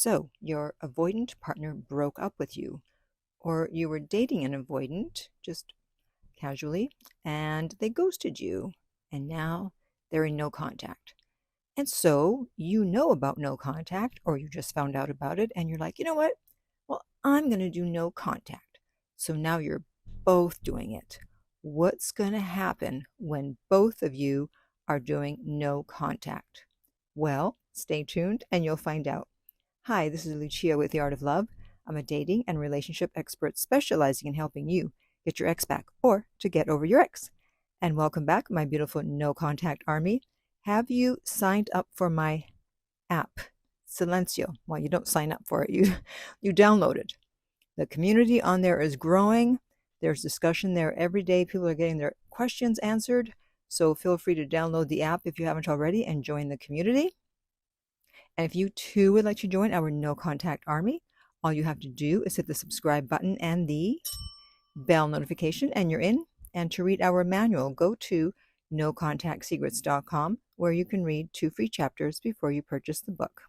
So, your avoidant partner broke up with you, or you were dating an avoidant just casually, and they ghosted you, and now they're in no contact. And so, you know about no contact, or you just found out about it, and you're like, you know what? Well, I'm going to do no contact. So now you're both doing it. What's going to happen when both of you are doing no contact? Well, stay tuned and you'll find out. Hi, this is Lucia with The Art of Love. I'm a dating and relationship expert specializing in helping you get your ex back or to get over your ex. And welcome back, my beautiful no contact army. Have you signed up for my app, Silencio? Well, you don't sign up for it. You download it. The community on there is growing. There's discussion there every day. People are getting their questions answered. So feel free to download the app if you haven't already and join the community. And if you too would like to join our no contact army, all you have to do is hit the subscribe button and the bell notification and you're in. And to read our manual, go to nocontactsecrets.com where you can read 2 free chapters before you purchase the book.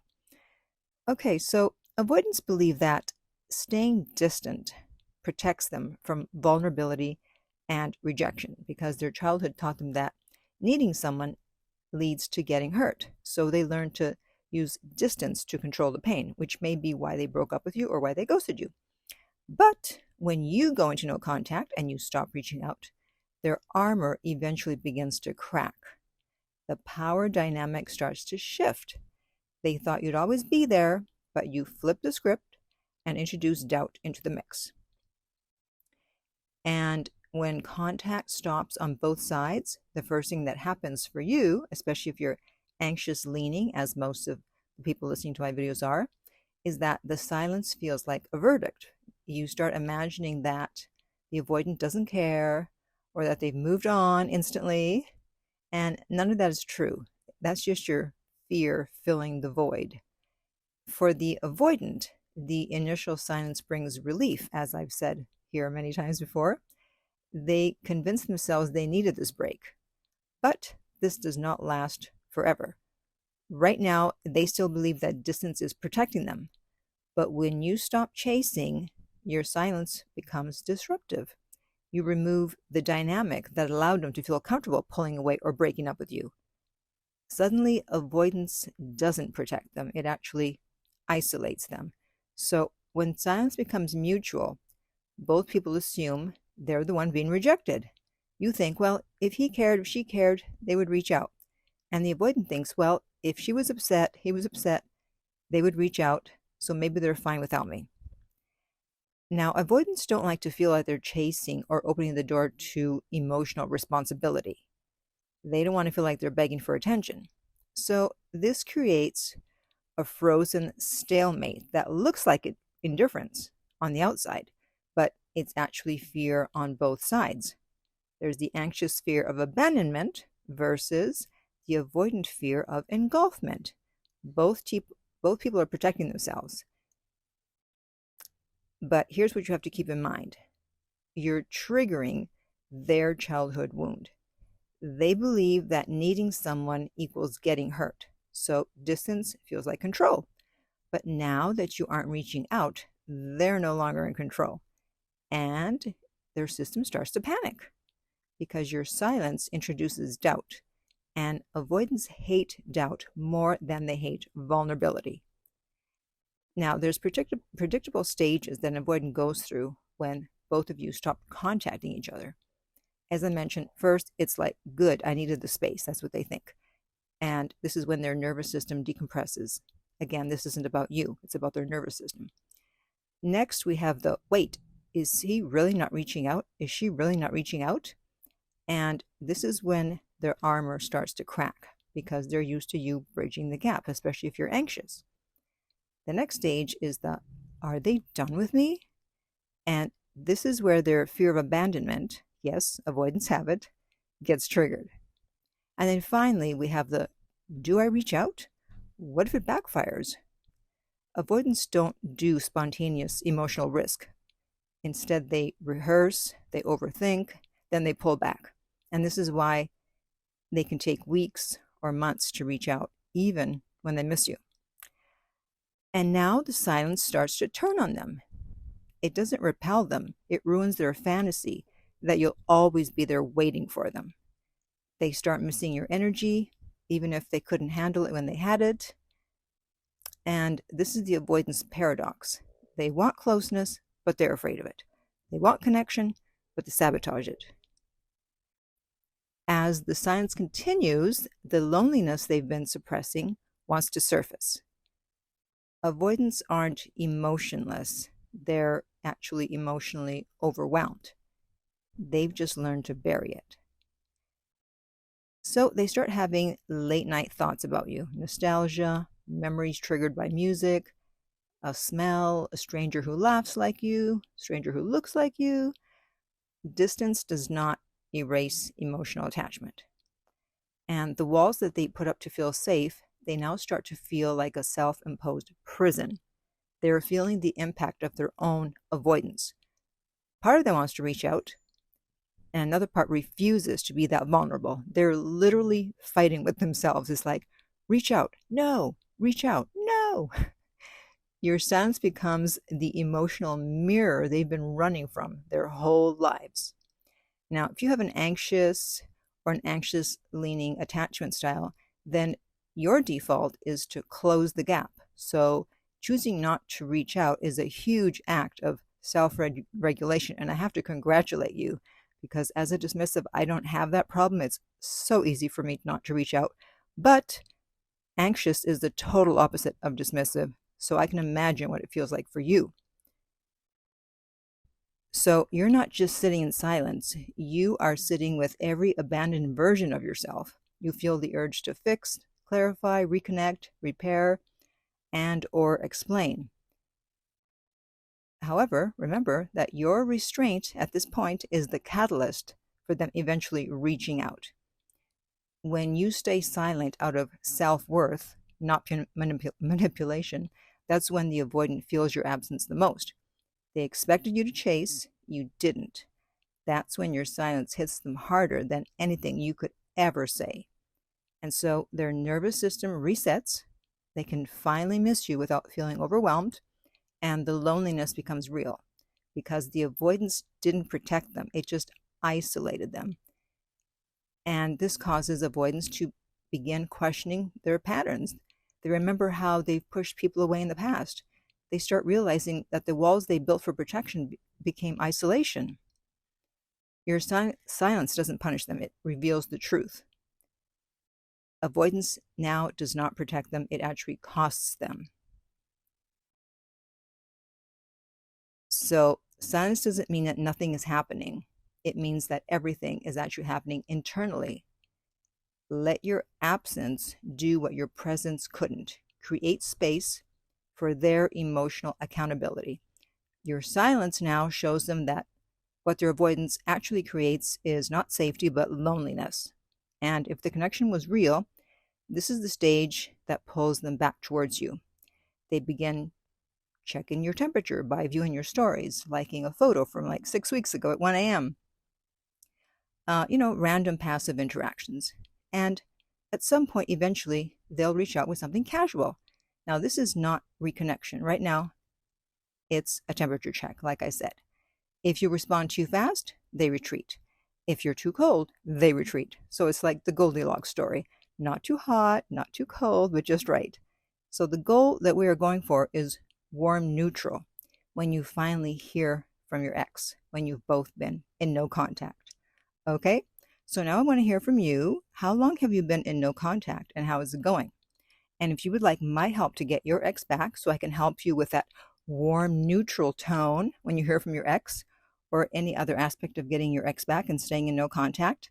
Okay, so avoidants believe that staying distant protects them from vulnerability and rejection because their childhood taught them that needing someone leads to getting hurt. So they learn to use distance to control the pain, which may be why they broke up with you or why they ghosted you. But when you go into no contact and you stop reaching out, their armor eventually begins to crack. The power dynamic starts to shift. They thought you'd always be there, but you flip the script and introduce doubt into the mix. And when contact stops on both sides, the first thing that happens for you, especially if you're anxious leaning, as most of the people listening to my videos are, is that the silence feels like a verdict. You start imagining that the avoidant doesn't care or that they've moved on instantly, and none of that is true. That's just your fear filling the void. For the avoidant, the initial silence brings relief, as I've said here many times before. They convinced themselves they needed this break, but this does not last forever. Right now, they still believe that distance is protecting them, but when you stop chasing, your silence becomes disruptive. You remove the dynamic that allowed them to feel comfortable pulling away or breaking up with you. Suddenly, avoidance doesn't protect them. It actually isolates them. So when silence becomes mutual, both people assume they're the one being rejected. You think, well, if he cared, if she cared, they would reach out. And the avoidant thinks, well, if she was upset, he was upset, they would reach out, so maybe they're fine without me. Now, avoidants don't like to feel like they're chasing or opening the door to emotional responsibility. They don't want to feel like they're begging for attention. So this creates a frozen stalemate that looks like indifference on the outside, but it's actually fear on both sides. There's the anxious fear of abandonment versus the avoidant fear of engulfment. Both people are protecting themselves. But here's what you have to keep in mind. You're triggering their childhood wound. They believe that needing someone equals getting hurt. So distance feels like control. But now that you aren't reaching out, they're no longer in control. And their system starts to panic because your silence introduces doubt. And avoidants hate doubt more than they hate vulnerability. Now, there's predictable stages that an avoidant goes through when both of you stop contacting each other. As I mentioned, first, it's like, good, I needed the space. That's what they think. And this is when their nervous system decompresses. Again, this isn't about you. It's about their nervous system. Next, we have the, wait, is he really not reaching out? Is she really not reaching out? And this is when their armor starts to crack because they're used to you bridging the gap, especially if you're anxious. The next stage is the, are they done with me? And this is where their fear of abandonment, yes, avoidance habit, gets triggered. And then finally, we have the, do I reach out? What if it backfires? Avoidants don't do spontaneous emotional risk. Instead, they rehearse, they overthink, then they pull back. And this is why they can take weeks or months to reach out, even when they miss you. And now the silence starts to turn on them. It doesn't repel them. It ruins their fantasy that you'll always be there waiting for them. They start missing your energy, even if they couldn't handle it when they had it. And this is the avoidance paradox. They want closeness, but they're afraid of it. They want connection, but they sabotage it. As the silence continues, the loneliness they've been suppressing wants to surface. Avoidants aren't emotionless. They're actually emotionally overwhelmed. They've just learned to bury it. So they start having late night thoughts about you, nostalgia, memories triggered by music, a smell, a stranger who laughs like you, a stranger who looks like you. Distance does not erase emotional attachment. And the walls that they put up to feel safe, they now start to feel like a self-imposed prison. They're feeling the impact of their own avoidance. Part of them wants to reach out, and another part refuses to be that vulnerable. They're literally fighting with themselves. It's like, reach out, no, reach out, no. Your silence becomes the emotional mirror they've been running from their whole lives. Now, if you have an anxious or an anxious-leaning attachment style, then your default is to close the gap. So choosing not to reach out is a huge act of self-regulation, and I have to congratulate you, because as a dismissive, I don't have that problem. It's so easy for me not to reach out. But anxious is the total opposite of dismissive, so I can imagine what it feels like for you. So you're not just sitting in silence. You are sitting with every abandoned version of yourself. You feel the urge to fix, clarify, reconnect, repair, and or explain. However, remember that your restraint at this point is the catalyst for them eventually reaching out. When you stay silent out of self-worth, not manipulation, that's when the avoidant feels your absence the most. They expected you to chase, you didn't. That's when your silence hits them harder than anything you could ever say. And so their nervous system resets, they can finally miss you without feeling overwhelmed, and the loneliness becomes real because the avoidance didn't protect them, it just isolated them. And this causes avoidance to begin questioning their patterns. They remember how they've pushed people away in the past. They start realizing that the walls they built for protection became isolation. Your silence doesn't punish them, it reveals the truth. Avoidance now does not protect them, it actually costs them. So silence doesn't mean that nothing is happening. It means that everything is actually happening internally. Let your absence do what your presence couldn't. Create space for their emotional accountability. Your silence now shows them that what their avoidance actually creates is not safety, but loneliness. And if the connection was real, this is the stage that pulls them back towards you. They begin checking your temperature by viewing your stories, liking a photo from like 6 weeks ago at 1 a.m. Random passive interactions. And at some point, eventually, they'll reach out with something casual. Now, this is not reconnection. Right now, it's a temperature check, like I said. If you respond too fast, they retreat. If you're too cold, they retreat. So it's like the Goldilocks story. Not too hot, not too cold, but just right. So the goal that we are going for is warm neutral, when you finally hear from your ex, when you've both been in no contact. Okay? So now I want to hear from you. How long have you been in no contact, and how is it going? And if you would like my help to get your ex back, so I can help you with that warm, neutral tone when you hear from your ex, or any other aspect of getting your ex back and staying in no contact,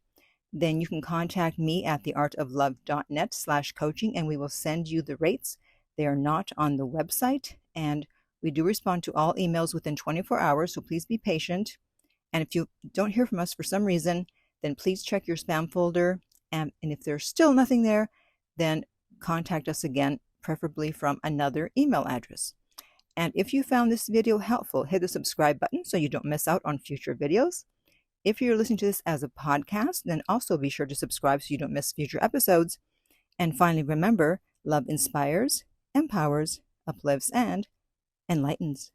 then you can contact me at theartoflove.net/coaching, and we will send you the rates. They are not on the website, and we do respond to all emails within 24 hours, so please be patient. And if you don't hear from us for some reason, then please check your spam folder. And if there's still nothing there, then contact us again, preferably from another email address. And if you found this video helpful, hit the subscribe button so you don't miss out on future videos. If you're listening to this as a podcast, then also be sure to subscribe so you don't miss future episodes. And finally, remember, love inspires, empowers, uplifts, and enlightens.